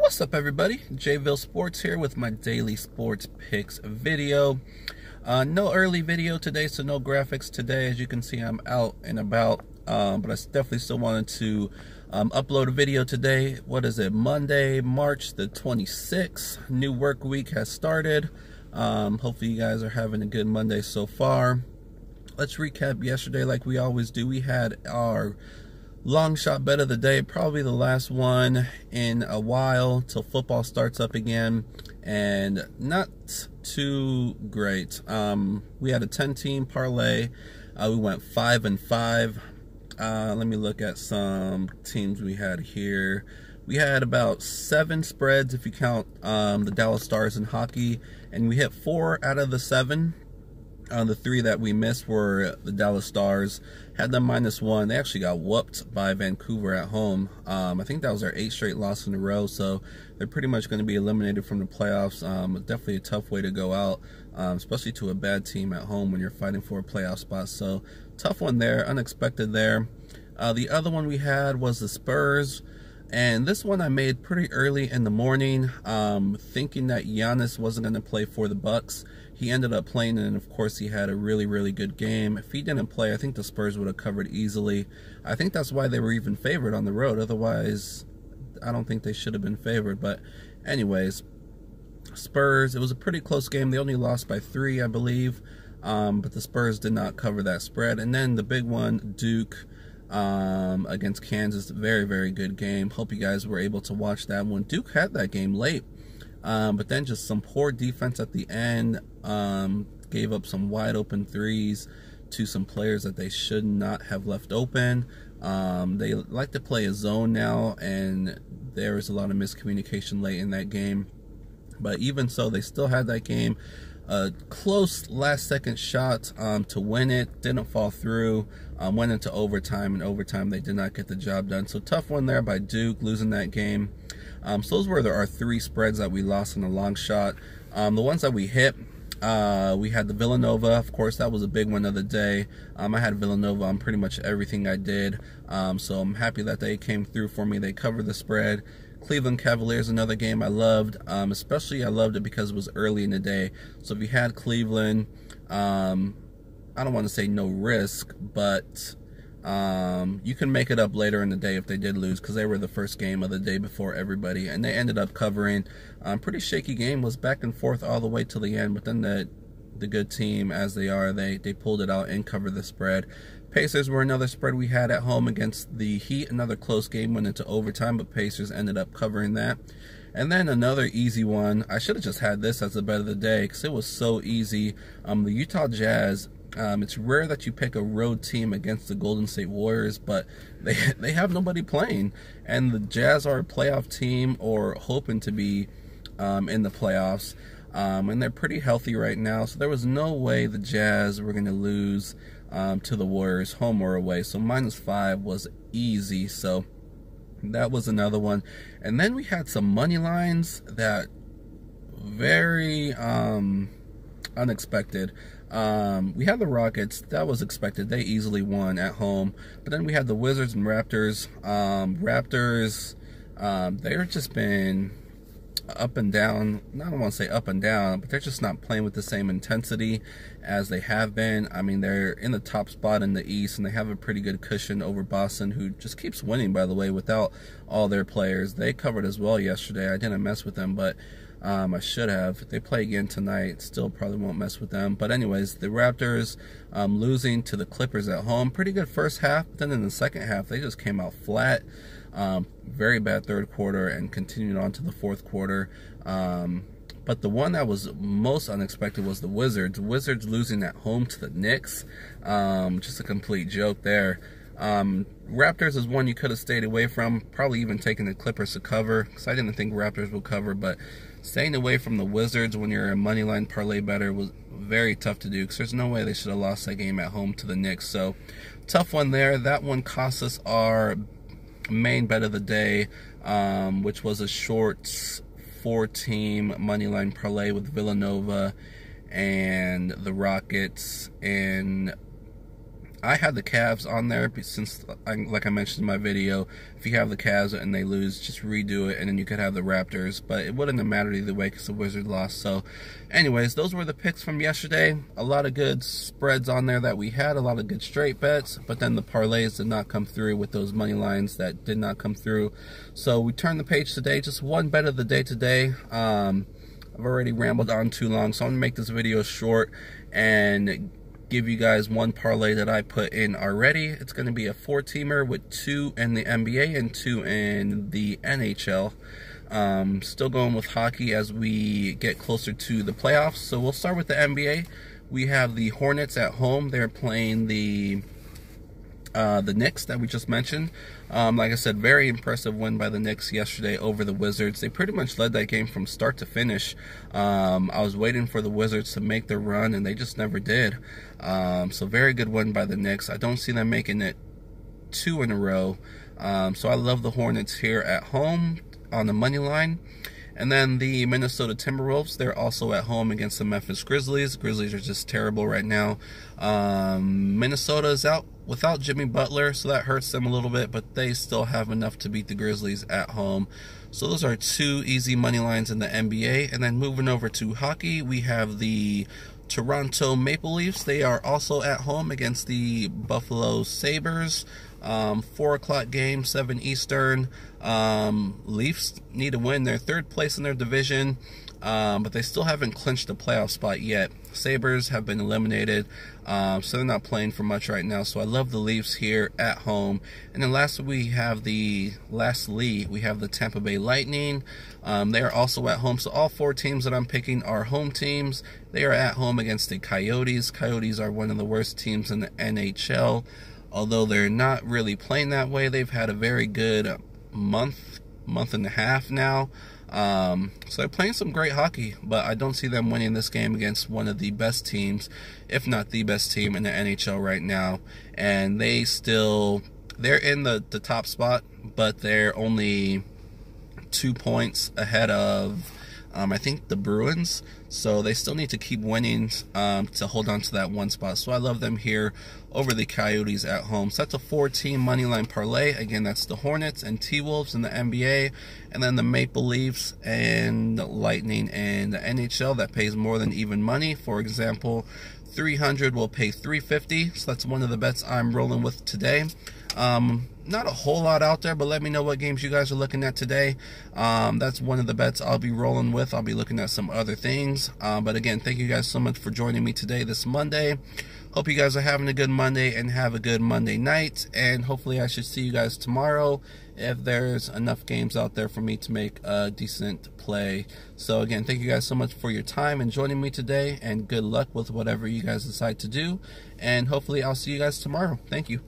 What's up, everybody? JVille Sports here with my daily sports picks video. No early video today, so no graphics today. As you can see, I'm out and about, but I definitely still wanted to upload a video today. What is it? Monday, March the 26th. New work week has started. Hopefully you guys are having a good Monday so far. Let's recap yesterday like we always do. We had our long shot bet of the day, probably the last one in a while till football starts up again, and not too great. We had a 10-team parlay. We went 5 and 5. Let me look at some teams we had here. We had about 7 spreads if you count the Dallas Stars in hockey, and we hit 4 out of the 7. The 3 that we missed were the Dallas Stars. Had them -1. They actually got whooped by Vancouver at home. I think that was our 8th straight loss in a row, so they're pretty much going to be eliminated from the playoffs. Definitely a tough way to go out, especially to a bad team at home when you're fighting for a playoff spot. So tough one there, unexpected there. The other one we had was the Spurs. And this one I made pretty early in the morning, thinking that Giannis wasn't going to play for the Bucks. He ended up playing, and of course he had a really good game. If he didn't play, I think the Spurs would have covered easily. I think that's why they were even favored on the road. Otherwise, I don't think they should have been favored. But anyways, Spurs, it was a pretty close game. They only lost by 3, I believe. But the Spurs did not cover that spread. And then the big one, Duke against Kansas, very good game. Hope you guys were able to watch that one. Duke had that game late, but then just some poor defense at the end. Gave up some wide open threes to some players that they should not have left open. They like to play a zone now, and there was a lot of miscommunication late in that game, but even so, they still had that game. A close last-second shot to win it, didn't fall through, went into overtime, and overtime they did not get the job done. So tough one there by Duke, losing that game. So those were our 3 spreads that we lost in a long shot. The ones that we hit, we had the Villanova, of course, that was a big one of the day. I had Villanova on pretty much everything I did, so I'm happy that they came through for me. They covered the spread. Cleveland Cavaliers, another game I loved. Especially I loved it because it was early in the day. So if you had Cleveland, I don't want to say no risk, but you can make it up later in the day if they did lose, because they were the first game of the day before everybody, and they ended up covering. Pretty shaky game, was back and forth all the way till the end, but then the good team, as they are, they pulled it out and covered the spread. Pacers were another spread we had at home against the Heat. Another close game, went into overtime, but Pacers ended up covering that. And then another easy one. I should have just had this as the bet of the day because it was so easy. The Utah Jazz. It's rare that you pick a road team against the Golden State Warriors, but they have nobody playing, and the Jazz are a playoff team, or hoping to be in the playoffs. And they're pretty healthy right now, so there was no way the Jazz were going to lose to the Warriors, home or away. So -5 was easy, so that was another one. And then we had some money lines that very unexpected. We had the Rockets, that was expected, they easily won at home. But then we had the Wizards and Raptors. Raptors, they've just been up and down. I don't want to say up and down, but they're just not playing with the same intensity as they have been. I mean, they're in the top spot in the East, and they have a pretty good cushion over Boston, who just keeps winning, by the way, without all their players. They covered as well yesterday. I didn't mess with them, but I should have. If they play again tonight, still probably won't mess with them. But anyways, the Raptors losing to the Clippers at home. Pretty good first half, but then in the second half, they just came out flat. Very bad third quarter and continued on to the fourth quarter. But the one that was most unexpected was the Wizards. Wizards losing at home to the Knicks. Just a complete joke there. Raptors is one you could have stayed away from. Probably even taking the Clippers to cover, because I didn't think Raptors would cover. But staying away from the Wizards when you're a moneyline parlay bettor was very tough to do, because there's no way they should have lost that game at home to the Knicks. So tough one there. That one cost us our main bet of the day, which was a short 4-team moneyline parlay with Villanova and the Rockets and I had the Cavs on there since, like I mentioned in my video, if you have the Cavs and they lose, just redo it, and then you could have the Raptors. But it wouldn't have mattered either way because the Wizards lost. So, anyways, those were the picks from yesterday. A lot of good spreads on there that we had, a lot of good straight bets. But then the parlays did not come through with those money lines that did not come through. So we turned the page today. Just one bet of the day today. I've already rambled on too long, so I'm gonna make this video short and give you guys one parlay that I put in already. It's going to be a 4-teamer with 2 in the NBA and 2 in the NHL. Still going with hockey as we get closer to the playoffs. So we'll start with the NBA. We have the Hornets at home. They're playing the Knicks that we just mentioned. Like I said, very impressive win by the Knicks yesterday over the Wizards. They pretty much led that game from start to finish. I was waiting for the Wizards to make their run, and they just never did. So very good win by the Knicks. I don't see them making it 2 in a row. So I love the Hornets here at home on the money line. And then the Minnesota Timberwolves, they're also at home against the Memphis Grizzlies. Grizzlies are just terrible right now. Minnesota is out without Jimmy Butler, so that hurts them a little bit, but they still have enough to beat the Grizzlies at home. So those are 2 easy money lines in the NBA. And then moving over to hockey, we have the Toronto Maple Leafs. They are also at home against the Buffalo Sabres. 4 o'clock game, 7 Eastern. Leafs need to win. They're 3rd place in their division, but they still haven't clinched the playoff spot yet. Sabres have been eliminated, so they're not playing for much right now. So I love the Leafs here at home. And then lastly, we have the Tampa Bay Lightning. They are also at home. So all 4 teams that I'm picking are home teams. They are at home against the Coyotes. Coyotes are one of the worst teams in the NHL. Although they're not really playing that way, they've had a very good month and a half now. So they're playing some great hockey, but I don't see them winning this game against one of the best teams, if not the best team in the NHL right now. And they're in the top spot, but they're only 2 points ahead of I think the Bruins, so they still need to keep winning to hold on to that 1 spot. So I love them here over the Coyotes at home. So that's a 4-team moneyline parlay. Again, that's the Hornets and T-Wolves in the NBA, and then the Maple Leafs and the Lightning and the NHL that pays more than even money. For example, 300 will pay 350. So that's one of the bets I'm rolling with today. Not a whole lot out there, but let me know what games you guys are looking at today. That's one of the bets I'll be rolling with. I'll be looking at some other things. But again, thank you guys so much for joining me today, this Monday. Hope you guys are having a good Monday and have a good Monday night. And hopefully I should see you guys tomorrow if there's enough games out there for me to make a decent play. So again, thank you guys so much for your time and joining me today. And good luck with whatever you guys decide to do. And hopefully I'll see you guys tomorrow. Thank you.